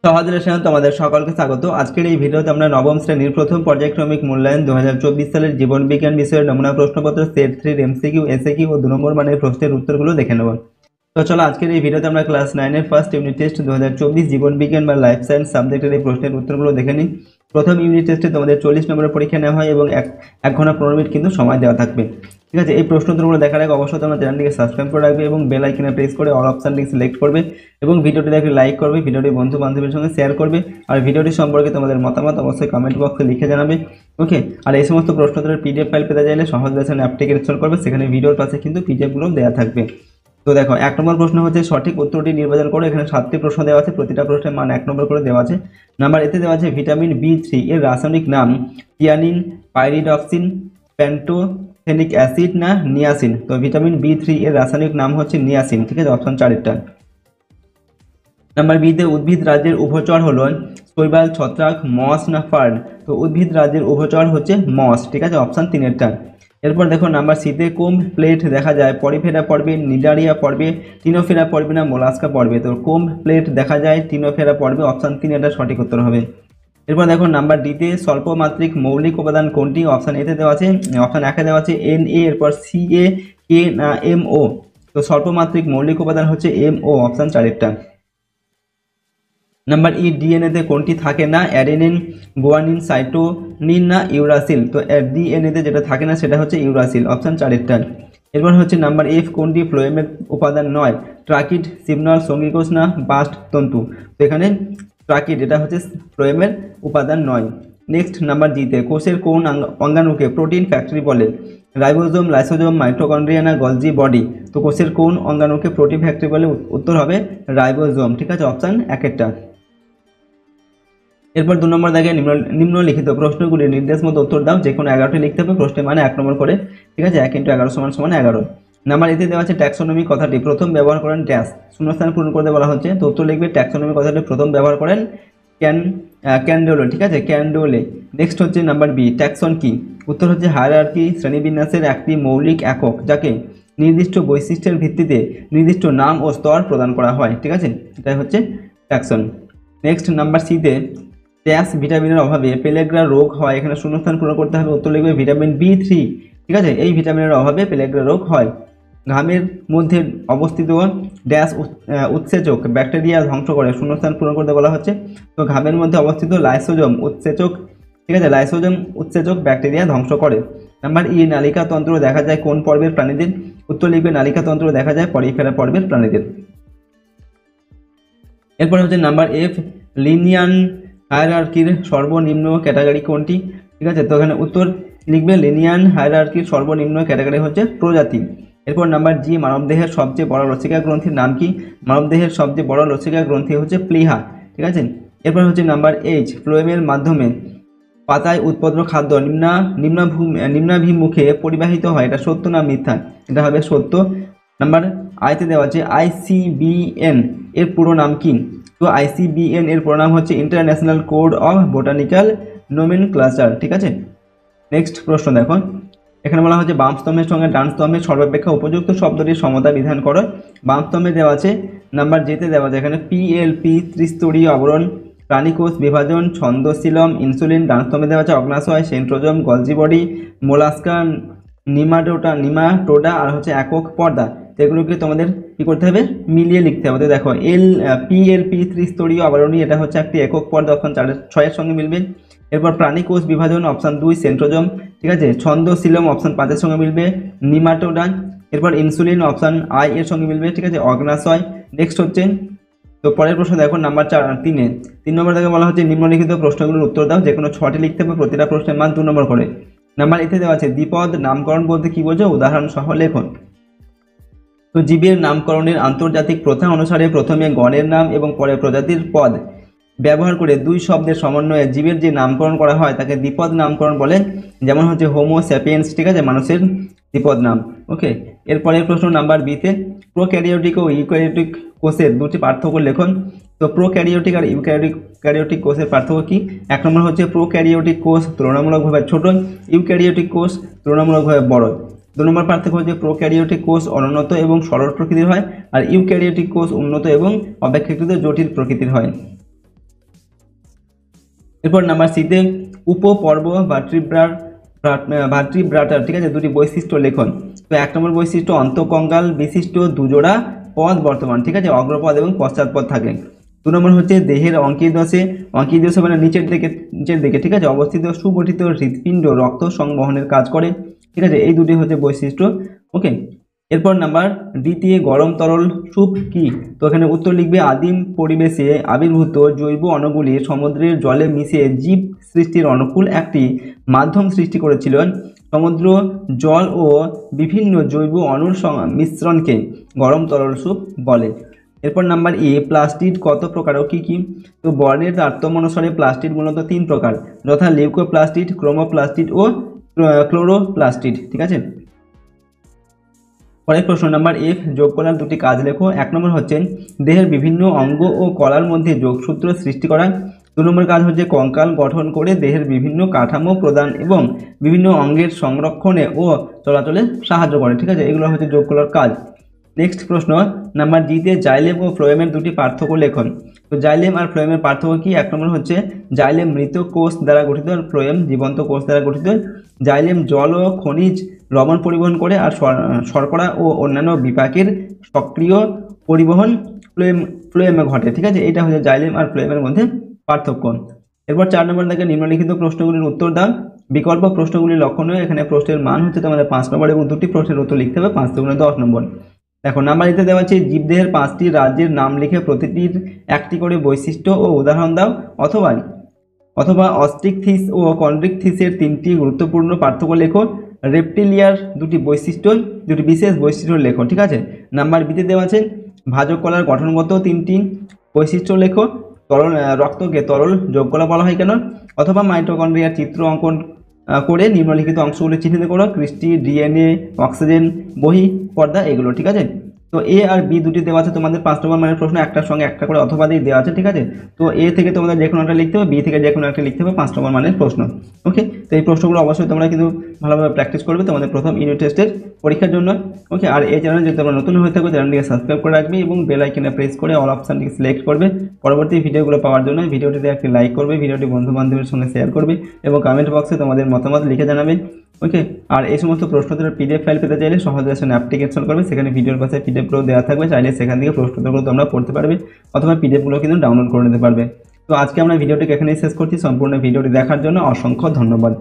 সহজ লেসনে তোমাদের সকলকে স্বাগত। আজকের এই ভিডিওতে আমরা নবম শ্রেণীর প্রথম পর্যায়ক্রমিক মূল্যায়ন 2024 সালের জীবন বিজ্ঞান বিষয়ের নমুনা প্রশ্নপত্র সেট 3 এমসিকিউ এসএকিউ ও 2 নম্বর মানের প্রশ্নের উত্তরগুলো দেখে নেব। তো চলো আজকের এই ভিডিওতে আমরা ক্লাস 9 এর ফার্স্ট ইউনিট টেস্ট 2024 জীবন বিজ্ঞান বা লাইফ সায়েন্স সাবজেক্টের এই প্রশ্নের উত্তরগুলো দেখে নিই। প্রথম ইউনিট টেস্টে তোমাদের 40 নম্বরের পরীক্ষা নেওয়া হয় এবং 1 ঘন্টা 15 মিনিট কিন্তু সময় দেওয়া থাকবে। ঠিক আছে, এই প্রশ্ন উত্তরগুলো দেখার আগে অবশ্যই তোমরা চ্যানেলটিকে সাবস্ক্রাইব করে রাখবে এবং বেল আইকনে প্রেস করে অল অপশনটি সিলেক্ট করবে এবং ভিডিওটি দেখে লাইক করবে, ভিডিওটি বন্ধু বান্ধবীর সঙ্গে শেয়ার করবে আর ভিডিওটি সম্পর্কে তোমাদের মতামত অবশ্যই কমেন্ট বক্সে লিখে জানাবে। ওকে, আর এই সমস্ত প্রশ্ন উত্তরের পিডিএফ ফাইল পেতে চাইলে সহজ লেসন অ্যাপটিকে ইনস্টল করবে, সেখানে ভিডিওর পাশে কিন্তু পিডিএফগুলো দেওয়া থাকবে। তো দেখো, 1 নম্বর প্রশ্ন হচ্ছে সঠিক উত্তরটি নির্বাচন করো। এখানে 7টি প্রশ্ন দেওয়া আছে, প্রতিটা প্রশ্নের মান 1 নম্বর করে দেওয়া আছে। নাম্বার এতে দেওয়া আছে ভিটামিন B3 এর রাসায়নিক নাম থিয়ানিন, পাইরিডক্সিন, প্যান্টোথেনিক অ্যাসিড না নিয়াসিন। তো ভিটামিন B3 এর রাসায়নিক নাম হচ্ছে নিয়াসিন। ঠিক আছে, অপশন 4 নাম্বার বিতে উদ্ভিদ রাজ্যের উভচর হলো শৈবাল, ছত্রাক, মস না ফার্ন। তো উদ্ভিদ রাজ্যের উভচর হচ্ছে মস। ঠিক আছে, অপশন 3 এরপর দেখো নাম্বার সিতে কোম্ব প্লেট দেখা যায় পরিফেরা পর্বে, নিডারিয়া পর্বে, টিনোফেরা পর্বে না মোলাস্কা পর্বে। তো কোম্ব প্লেট দেখা যায় টিনোফেরা পর্বে, অপশন 3 এটা সঠিক উত্তর হবে। এরপর দেখো নাম্বার ডিতে স্বল্পমাত্রিক মৌলিক উপাদান কোনটি? অপশন এতে দেওয়া আছে, অপশন 1 দেওয়া আছে Na, এরপর Ca, K না MO। তো স্বল্পমাত্রিক মৌলিক উপাদান হচ্ছে MO, অপশন 4 নাম্বার ই ডিএনএতে কোনটি থাকে না? অ্যাডেনিন, গুয়ানিন, সাইটোনিন না ইউরাসিল। তো ডিএনএতে যেটা থাকে না সেটা হচ্ছে ইউরাসিল, অপশন 4 এরপর হচ্ছে নাম্বার এফ কোনটি ফ্লোয়েমের উপাদান নয়? ট্রাকিড, সিগন্যাল, সঙ্গীকোষ না বাস্ট তন্তু। তো এখানে ট্রাকিড এটা হচ্ছে ফ্লোয়েমের উপাদান নয়। নেক্সট নাম্বার জিতে কোষের কোন অঙ্গাণুকে প্রোটিন ফ্যাক্টরি বলে? রাইবোজোম, লাইসোজোম, মাইটোকন্ড্রিয়া না গলজি বডি। তো কোষের কোন অঙ্গাণুকে প্রোটিন ফ্যাক্টরি বলে? উত্তর হবে রাইবোজোম। ঠিক আছে, অপশন 1 এরপর 2 নম্বর দাগে নিম্নলিখিত প্রশ্নগুলির নির্দেশ মতো উত্তর দাও। যে কোনো 11টি লিখতে হবে, প্রশ্নের মানে 1 নম্বর করে। ঠিক আছে, 1 × 11 = 11। নাম্বার এতে দেওয়া আছে ট্যাক্সোনমি কথাটি প্রথম ব্যবহার করেন ড্যাশ। শূন্যস্থান পূরণ করতে বলা হচ্ছে। তো উত্তর লিখবে ট্যাক্সোনমি কথাটি প্রথম ব্যবহার করেন ক্যান্ডোলে। ঠিক আছে, ক্যান্ডোলে। নেক্সট হচ্ছে নাম্বার বি, ট্যাক্সন কি? উত্তর হচ্ছে হায়ারার্কি, শ্রেণীবিন্যাসের একটি মৌলিক একক যাকে নির্দিষ্ট বৈশিষ্ট্যের ভিত্তিতে নির্দিষ্ট নাম ও স্তর প্রদান করা হয়। ঠিক আছে, এটাই হচ্ছে ট্যাক্সন। নেক্সট নাম্বার সিতে ড্যাশ ভিটামিনের অভাবে পেলেগ্রা রোগ হয়। এখানে শূন্যস্থান পূরণ করতে হবে, উত্তর লিখবে ভিটামিন B3। ঠিক আছে, এই ভিটামিনের অভাবে পেলেগ্রা রোগ হয়। ঘামের মধ্যে অবস্থিত ড্যাশ উৎসেচক ব্যাকটেরিয়া ধ্বংস করে। শূন্যস্থান পূরণ করতে বলা হচ্ছে। তো ঘামের মধ্যে অবস্থিত লাইসোজোম উৎসেচক। ঠিক আছে, লাইসোজোম উৎসেচক ব্যাকটেরিয়া ধ্বংস করে। নাম্বার ই নালিকাতন্ত্র দেখা যায় কোন পর্বের প্রাণীদের? উত্তর লিখবে নালিকাতন্ত্র দেখা যায় পরিফেরা পর্বের প্রাণীদের। এরপর হচ্ছে নাম্বার এফ, লিনিয়ান হায়ারার্কির সর্বনিম্ন ক্যাটাগরি কোনটি? ঠিক আছে, তো এখানে উত্তর লিখবে লিনিয়ান হায়ারার্কির সর্বনিম্ন ক্যাটাগরি হচ্ছে প্রজাতি। এরপর নাম্বার জি, মানবদেহের সবচেয়ে বড় লসিকা গ্রন্থির নাম কি? মানবদেহের সবচেয়ে বড় লসিকা গ্রন্থি হচ্ছে প্লীহা। ঠিক আছে, এরপর হচ্ছে নাম্বার এইচ, ফ্লোয়েমের মাধ্যমে পাতায় উৎপন্ন খাদ্য নিম্নাভিমুখে পরিবাহিত হয়। এটা সত্য না মিথ্যা? এটা হবে সত্য। নাম্বার আইতে দেওয়া আছে ICBN এর পুরো নাম কি? তো ICBN এর পুরো নাম হচ্ছে ইন্টারন্যাশনাল কোড অফ বোটানিক্যাল নোমেনক্লাচার। ঠিক আছে, নেক্সট প্রশ্ন দেখো। এখানে বলা হচ্ছে বাম স্তম্ভের সঙ্গে ডান স্তম্ভের সর্বাপেক্ষা উপযুক্ত শব্দটির সমতা বিধান করো। বাম স্তম্ভে দেওয়া আছে নাম্বার জেতে দেওয়া আছে এখানে PLP ত্রিস্তরীয় আবরণ, প্রাণীকোষ বিভাজন, ছন্দশীলম, ইনসুলিন। ডান স্তম্ভে দেওয়া আছে অগ্নাশয়, সেন্ট্রোজোম, গলজি বডি, মোলাস্কা, নিমাটোডা আর হচ্ছে একক পর্দা। তো এগুলোকে তোমাদের কি করতে হবে? মিলিয়ে লিখতে হবে। তো দেখো PLP ত্রিস্তরীয় আবরণী, এটা হচ্ছে একটি একক পর্দা, অপশন 6 সঙ্গে মিলবে। এরপর প্রাণীকোষ বিভাজন, অপশন 2 সেন্ট্রোজোম। ঠিক আছে, ছন্দশীলম অপশন 5 সঙ্গে মিলবে নিমাটোডা। এরপর ইনসুলিন অপশন I এর সঙ্গে মিলবে। ঠিক আছে, অগ্নাশয়। নেক্সট হচ্ছে, তো পরের প্রশ্ন দেখো নাম্বার 3 নম্বর থেকে বলা হচ্ছে নিম্নলিখিত প্রশ্নগুলোর উত্তর দাও। যে কোনো 6টি লিখতে হবে, প্রতিটা প্রশ্নের মান 2 নম্বর করে। নাম্বার এতে দেওয়া আছে দ্বিপদ নামকরণ বলতে কি বোঝো? উদাহরণ সহ লেখন। তো জীবের নামকরণের আন্তর্জাতিক প্রথা অনুসারে প্রথমে গণের নাম এবং পরে প্রজাতির পদ ব্যবহার করে 2 শব্দের সমন্বয়ে জীবের যে নামকরণ করা হয় তাকে দ্বিপদ নামকরণ বলে। যেমন হচ্ছে হোমো স্যাপিয়েন্স। ঠিক আছে, মানুষের দ্বিপদ নাম। ওকে, এরপরের প্রশ্ন নাম্বার বিতে প্রোক্যারিওটিক ও ইউক্যারিওটিক কোষের 2টি পার্থক্য লেখন। তো প্রোক্যারিওটিক আর ইউক্যারিওটিক কোষের পার্থক্য কি? 1 নম্বর হচ্ছে প্রোক্যারিওটিক কোষ তুলনামূলকভাবে ছোট, ইউক্যারিওটিক কোষ তুলনামূলকভাবে বড়। 2 নম্বর পার্থক্য হচ্ছে প্রোক্যারিওটিক কোষ অনুন্নত এবং সরল প্রকৃতির হয় আর ইউক্যারিওটিক কোষ উন্নত এবং অপেক্ষাকৃত জটিল প্রকৃতির হয়। এরপর নাম্বার সিতে উপপর্ব ভার্টিব্রাটার, ঠিক আছে, দুটি বৈশিষ্ট্য লেখন। তো 1 নম্বর বৈশিষ্ট্য অন্তঃকঙ্কাল বিশিষ্ট দুজোড়া পদ বর্তমান, ঠিক আছে, অগ্রপদ এবং পশ্চাৎপদ থাকে। 2 নম্বর হচ্ছে দেহের অঙ্কিদশে মানে নিচের দিকে, ঠিক আছে, অবস্থিত সুগঠিত হৃৎপিণ্ড রক্ত সংবহনের কাজ করে, ঠিক আছে, এই দুটি হচ্ছে বৈশিষ্ট্য। ওকে, এরপর নাম্বার দ্বিতীয় গরম তরল স্যুপ কি? তো এখানে উত্তর লিখবে আদিম পরিবেশে আবির্ভূত জৈব অণুগুলি সমুদ্রের জলে মিশে জীব সৃষ্টির অনুকূল একটি মাধ্যম সৃষ্টি করেছিল। সমুদ্র জল ও বিভিন্ন জৈব অণুর মিশ্রণকে গরম তরল স্যুপ বলে। এরপর নাম্বার এ প্লাস্টিড কত প্রকার ও কী কী? তো বর্ণের তারতম্য অনুসারে প্লাস্টিড মূলত 3 প্রকার, যথা লিউকোপ্লাস্টিড, ক্রোমোপ্লাস্টিড ও ক্লোরোপ্লাস্টিড, ঠিক আছে। পরের প্রশ্ন নাম্বার এফ যোগ করার দুটি কাজ লেখো। 1 নম্বর হচ্ছে দেহের বিভিন্ন অঙ্গ ও কলার মধ্যে যোগসূত্র সৃষ্টি করা। 2 নম্বর কাজ হচ্ছে কঙ্কাল গঠন করে দেহের বিভিন্ন কাঠামো প্রদান এবং বিভিন্ন অঙ্গের সংরক্ষণে ও চলাচলে সাহায্য করে, ঠিক আছে, এগুলো হচ্ছে যোগ করার কাজ। নেক্সট প্রশ্ন নাম্বার জিতে জাইলেম ও ফ্লোয়েমের দুটি পার্থক্য লেখন। তো জাইলেম আর ফ্লোয়েমের পার্থক্য কি? 1 নম্বর হচ্ছে জাইলেম মৃত কোষ দ্বারা গঠিত আর ফ্লোয়েম জীবন্ত কোষ দ্বারা গঠিত। জাইলেম জল ও খনিজ লবণ পরিবহন করে আর শর্করা ও অন্যান্য বিপাকের সক্রিয় পরিবহন ফ্লোয়েমে ঘটে, ঠিক আছে, এটা হচ্ছে জাইলেম আর ফ্লোয়েমের মধ্যে পার্থক্য। এরপর 4 নম্বর থেকে নিম্নলিখিত প্রশ্নগুলির উত্তর দাও। বিকল্প প্রশ্নগুলি লক্ষণীয়, এখানে প্রশ্নের মান হচ্ছে তোমাদের 5 নম্বর এবং 2টি প্রশ্নের উত্তর লিখতে হবে 5 থেকে 10 নম্বর। দেখো নাম্বার দিতে দেওয়া আছে জীবদেহের 5টি রাজ্যের নাম লিখে প্রতিটির একটি করে বৈশিষ্ট্য ও উদাহরণ দাও, অথবা অস্ট্রিকথিস ও কন্ড্রিকথিসের 3টি গুরুত্বপূর্ণ পার্থক্য লেখো। রেপটিলিয়ার দুটি বিশেষ বৈশিষ্ট্য লেখো, ঠিক আছে। নাম্বার বিতে দেওয়া আছে ভাজক কলার গঠনগত 3টি বৈশিষ্ট্য লেখো। রক্তকে তরল যোগ কলা বলা হয় কেন? অথবা মাইটোকন্ড্রিয়ার চিত্র অঙ্কন করে নিম্নলিখিত অংশগুলি চিহ্নিত করো। ক্রিস্টি, ডিএনএ, অক্সিজেন, বহি পর্দা, এগুলো, ঠিক আছে। তো এ আর বি দুটি দেওয়া আছে তোমাদের 5 নম্বর মানের প্রশ্ন, একটার সঙ্গে একটা করে অথবা দিয়ে দেওয়া আছে, ঠিক আছে। তো এ থেকে তোমাদের যে কোনো একটা লিখতে হবে, বি থেকে যে কোনো একটা লিখতে হবে 5 নম্বর মানের প্রশ্ন। ওকে, তো এই প্রশ্নগুলো অবশ্যই তোমরা কিন্তু ভালোভাবে প্র্যাকটিস করবে তোমাদের প্রথম ইউনিট টেস্টের পরীক্ষার জন্য। ওকে, আর এই চ্যানেলে যদি তোমরা নতুন হয়ে থাকো চ্যানেলটিকে সাবস্ক্রাইব করে রাখবে এবং বেল আইকনে প্রেস করে অল অপশানটিকে সিলেক্ট করবে পরবর্তী ভিডিওগুলো পাওয়ার জন্য। ভিডিওটিতে একটি লাইক করবে, ভিডিওটি বন্ধু বান্ধবের সঙ্গে শেয়ার করবে এবং কমেন্ট বক্সে তোমাদের মতামত লিখে জানাবে। ওকে, আর এই সমস্ত প্রশ্নোত্তরের পিডিএফ ফাইল পেতে চাইলে সহজে আসলে অ্যাপটি ইনস্টল করবে, সেখানে ভিডিওর পাশে পিডিএফগুলো দেওয়া থাকবে, চাইলে সেখান থেকে প্রশ্নোত্তরগুলো তোমরা পড়তে পারবে অথবা পিডিএফগুলো কিন্তু ডাউনলোড করে নিতে পারবে। তো আজকে আমরা ভিডিওটিকে এখানেই শেষ করছি। সম্পূর্ণ ভিডিওটি দেখার জন্য অসংখ্য ধন্যবাদ।